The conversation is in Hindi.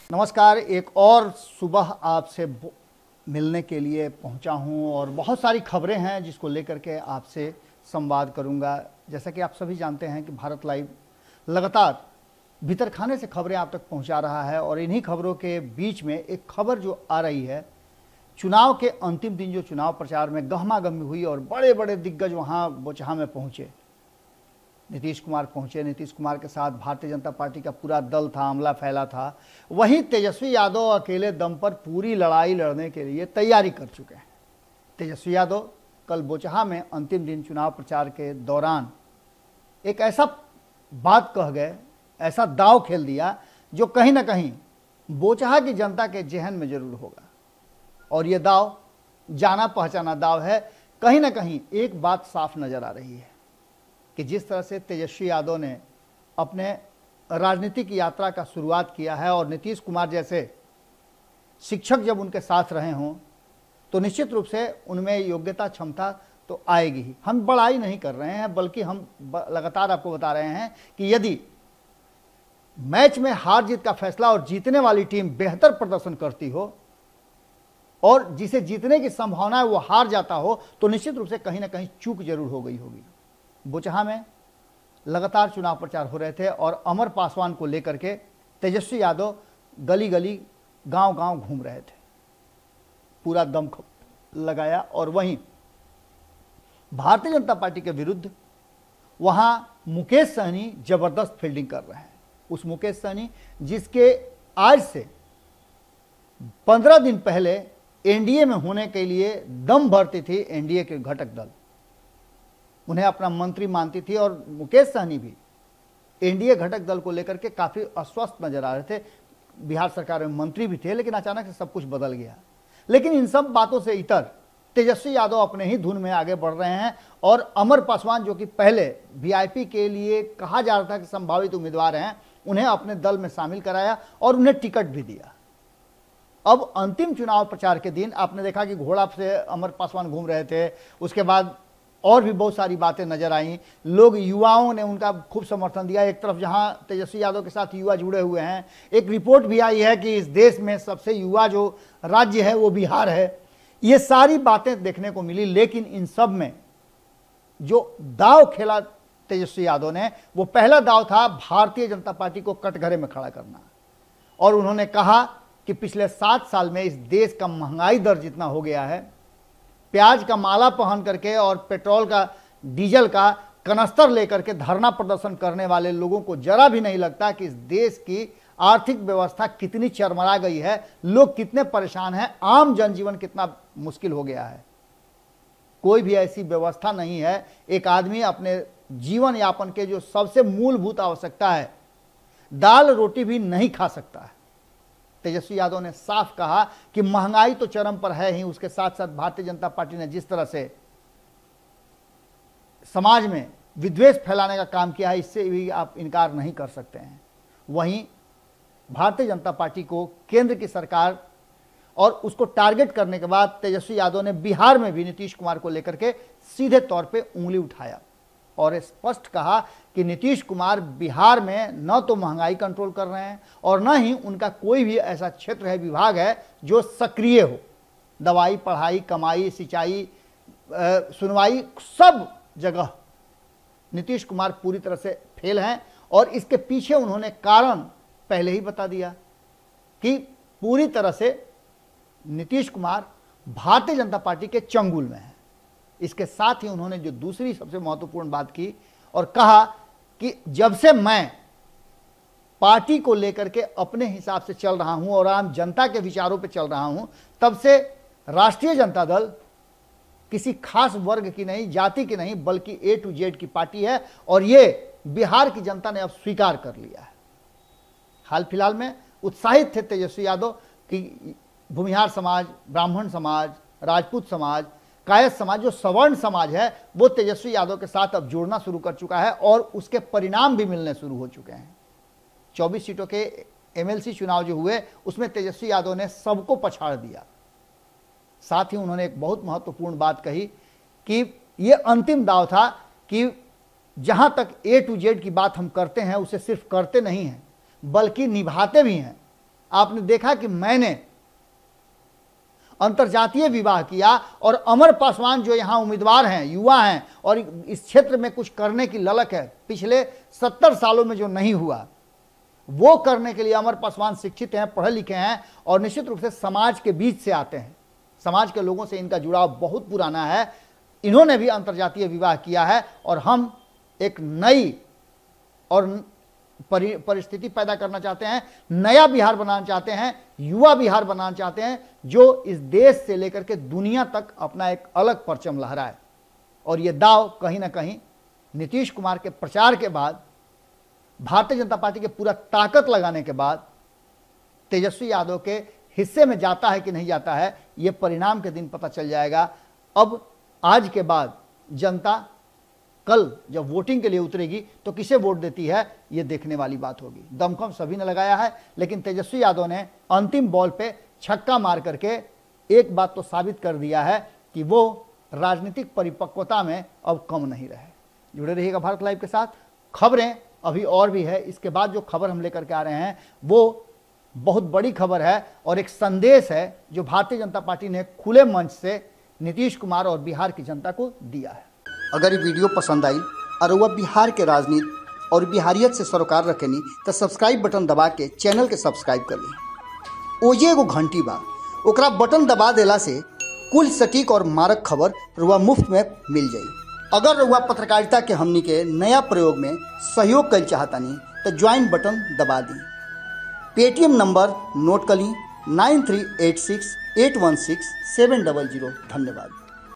नमस्कार। एक और सुबह आपसे मिलने के लिए पहुंचा हूं और बहुत सारी खबरें हैं जिसको लेकर के आपसे संवाद करूंगा। जैसा कि आप सभी जानते हैं कि भारत लाइव लगातार भीतर खाने से खबरें आप तक पहुंचा रहा है और इन्हीं खबरों के बीच में एक खबर जो आ रही है, चुनाव के अंतिम दिन जो चुनाव प्रचार में गहमागहमी हुई और बड़े बड़े दिग्गज वहां बोचहा में पहुंचे। नीतीश कुमार पहुंचे, नीतीश कुमार के साथ भारतीय जनता पार्टी का पूरा दल था, अमला फैला था। वहीं तेजस्वी यादव अकेले दम पर पूरी लड़ाई लड़ने के लिए तैयारी कर चुके हैं। तेजस्वी यादव कल बोचहा में अंतिम दिन चुनाव प्रचार के दौरान एक ऐसा बात कह गए, ऐसा दांव खेल दिया जो कहीं ना कहीं बोचहा की जनता के जहन में जरूर होगा। और ये दांव जाना पहचाना दांव है। कहीं ना कहीं एक बात साफ नजर आ रही है कि जिस तरह से तेजस्वी यादव ने अपने राजनीतिक यात्रा का शुरुआत किया है और नीतीश कुमार जैसे शिक्षक जब उनके साथ रहे हों तो निश्चित रूप से उनमें योग्यता क्षमता तो आएगी ही। हम बड़ाई नहीं कर रहे हैं, बल्कि हम लगातार आपको बता रहे हैं कि यदि मैच में हार जीत का फैसला और जीतने वाली टीम बेहतर प्रदर्शन करती हो और जिसे जीतने की संभावना है वो हार जाता हो तो निश्चित रूप से कहीं ना कहीं चूक जरूर हो गई होगी। बोचहा में लगातार चुनाव प्रचार हो रहे थे और अमर पासवान को लेकर के तेजस्वी यादव गली गली गांव गांव घूम रहे थे, पूरा दम लगाया। और वहीं भारतीय जनता पार्टी के विरुद्ध वहां मुकेश सहनी जबरदस्त फील्डिंग कर रहे हैं। उस मुकेश सहनी जिसके आज से 15 दिन पहले एनडीए में होने के लिए दम भरती थी एनडीए के घटक दल, उन्हें अपना मंत्री मानती थी। और मुकेश सहनी भी एनडीए घटक दल को लेकर के काफ़ी अस्वस्थ नजर आ रहे थे। बिहार सरकार में मंत्री भी थे, लेकिन अचानक से सब कुछ बदल गया। लेकिन इन सब बातों से इतर तेजस्वी यादव अपने ही धुन में आगे बढ़ रहे हैं और अमर पासवान जो कि पहले वीआईपी के लिए कहा जा रहा था कि संभावित उम्मीदवार हैं, उन्हें अपने दल में शामिल कराया और उन्हें टिकट भी दिया। अब अंतिम चुनाव प्रचार के दिन आपने देखा कि घोड़ा से अमर पासवान घूम रहे थे। उसके बाद और भी बहुत सारी बातें नजर आई। लोग, युवाओं ने उनका खूब समर्थन दिया। एक तरफ जहां तेजस्वी यादव के साथ युवा जुड़े हुए हैं, एक रिपोर्ट भी आई है कि इस देश में सबसे युवा जो राज्य है वो बिहार है। ये सारी बातें देखने को मिली। लेकिन इन सब में जो दांव खेला तेजस्वी यादव ने, वो पहला दांव था भारतीय जनता पार्टी को कटघरे में खड़ा करना। और उन्होंने कहा कि पिछले 7 साल में इस देश का महंगाई दर जितना हो गया है, प्याज का माला पहन करके और पेट्रोल का, डीजल का कनस्तर लेकर के धरना प्रदर्शन करने वाले लोगों को जरा भी नहीं लगता कि इस देश की आर्थिक व्यवस्था कितनी चरमरा गई है, लोग कितने परेशान हैं, आम जनजीवन कितना मुश्किल हो गया है। कोई भी ऐसी व्यवस्था नहीं है, एक आदमी अपने जीवन यापन के जो सबसे मूलभूत आवश्यकता है, दाल रोटी भी नहीं खा सकता है। तेजस्वी यादव ने साफ कहा कि महंगाई तो चरम पर है ही, उसके साथ साथ भारतीय जनता पार्टी ने जिस तरह से समाज में विद्वेष फैलाने का काम किया है, इससे भी आप इनकार नहीं कर सकते हैं। वहीं भारतीय जनता पार्टी को केंद्र की सरकार और उसको टारगेट करने के बाद तेजस्वी यादव ने बिहार में भी नीतीश कुमार को लेकर के सीधे तौर पे उंगली उठाया और स्पष्ट कहा कि नीतीश कुमार बिहार में न तो महंगाई कंट्रोल कर रहे हैं और न ही उनका कोई भी ऐसा क्षेत्र है, विभाग है जो सक्रिय हो। दवाई, पढ़ाई, कमाई, सिंचाई, सुनवाई, सब जगह नीतीश कुमार पूरी तरह से फेल हैं। और इसके पीछे उन्होंने कारण पहले ही बता दिया कि पूरी तरह से नीतीश कुमार भारतीय जनता पार्टी के चंगुल में है। इसके साथ ही उन्होंने जो दूसरी सबसे महत्वपूर्ण बात की और कहा कि जब से मैं पार्टी को लेकर के अपने हिसाब से चल रहा हूं और आम जनता के विचारों पे चल रहा हूं, तब से राष्ट्रीय जनता दल किसी खास वर्ग की नहीं, जाति की नहीं, बल्कि A to Z की पार्टी है और ये बिहार की जनता ने अब स्वीकार कर लिया है। हाल फिलहाल में उत्साहित थे तेजस्वी यादव कि भूमिहार समाज, ब्राह्मण समाज, राजपूत समाज, कायस्थ समाज, जो सवर्ण समाज है, वो तेजस्वी यादव के साथ अब जुड़ना शुरू कर चुका है और उसके परिणाम भी मिलने शुरू हो चुके हैं। 24 सीटों के एमएलसी चुनाव जो हुए उसमें तेजस्वी यादव ने सबको पछाड़ दिया। साथ ही उन्होंने एक बहुत महत्वपूर्ण बात कही कि ये अंतिम दांव था कि जहां तक A to Z की बात हम करते हैं उसे सिर्फ करते नहीं हैं बल्कि निभाते भी हैं। आपने देखा कि मैंने अंतर्जातीय विवाह किया और अमर पासवान जो यहां उम्मीदवार हैं, युवा हैं और इस क्षेत्र में कुछ करने की ललक है, पिछले 70 सालों में जो नहीं हुआ वो करने के लिए अमर पासवान शिक्षित हैं, पढ़े लिखे हैं और निश्चित रूप से समाज के बीच से आते हैं। समाज के लोगों से इनका जुड़ाव बहुत पुराना है। इन्होंने भी अंतर्जातीय विवाह किया है और हम एक नई और परिस्थिति पैदा करना चाहते हैं, नया बिहार बनाना चाहते हैं, युवा बिहार बनाना चाहते हैं जो इस देश से लेकर के दुनिया तक अपना एक अलग परचम लहराए। और ये दाव कहीं ना कहीं नीतीश कुमार के प्रचार के बाद, भारतीय जनता पार्टी के पूरा ताकत लगाने के बाद तेजस्वी यादव के हिस्से में जाता है कि नहीं जाता है, ये परिणाम के दिन पता चल जाएगा। अब आज के बाद जनता कल जब वोटिंग के लिए उतरेगी तो किसे वोट देती है, ये देखने वाली बात होगी। दमखम सभी ने लगाया है, लेकिन तेजस्वी यादव ने अंतिम बॉल पे छक्का मार करके एक बात तो साबित कर दिया है कि वो राजनीतिक परिपक्वता में अब कम नहीं रहे। जुड़े रहिएगा भारत लाइव के साथ। खबरें अभी और भी है, इसके बाद जो खबर हम लेकर के आ रहे हैं वो बहुत बड़ी खबर है और एक संदेश है जो भारतीय जनता पार्टी ने खुले मंच से नीतीश कुमार और बिहार की जनता को दिया है। अगर ये वीडियो पसंद आई और वह बिहार के राजनीति और बिहारियत से सरोकार रखेनी तो सब्सक्राइब बटन दबा के चैनल के सब्सक्राइब कर ली। ओजे एगो घंटी बा, ओकरा बटन दबा देला से कुल सटीक और मारक खबर रुआ मुफ्त में मिल जाई। अगर रुआ पत्रकारिता के हमनी के नया प्रयोग में सहयोग कर चाहतानी तो ज्वाइन बटन दबा दी। पेटीएम नंबर नोट कर ली 9386816700। धन्यवाद।